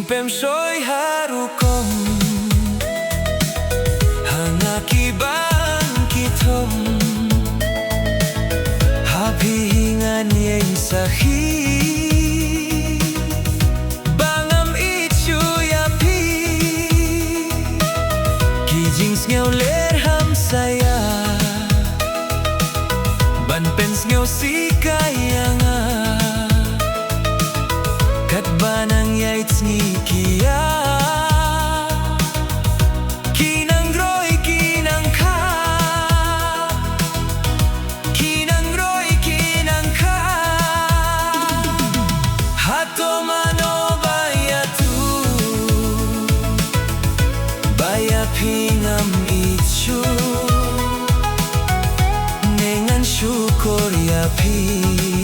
pem soy harukom hangakiban kitom habihingan yeng sahi bangam ichu yapi kijings ngeu lerham saya ban pens ngeu sikayanga kat banang yaits ngikia kinang roy kinang ka kinang roy kinang ka hato mano ba iathuh baya pingam ichu dengan syukur yapi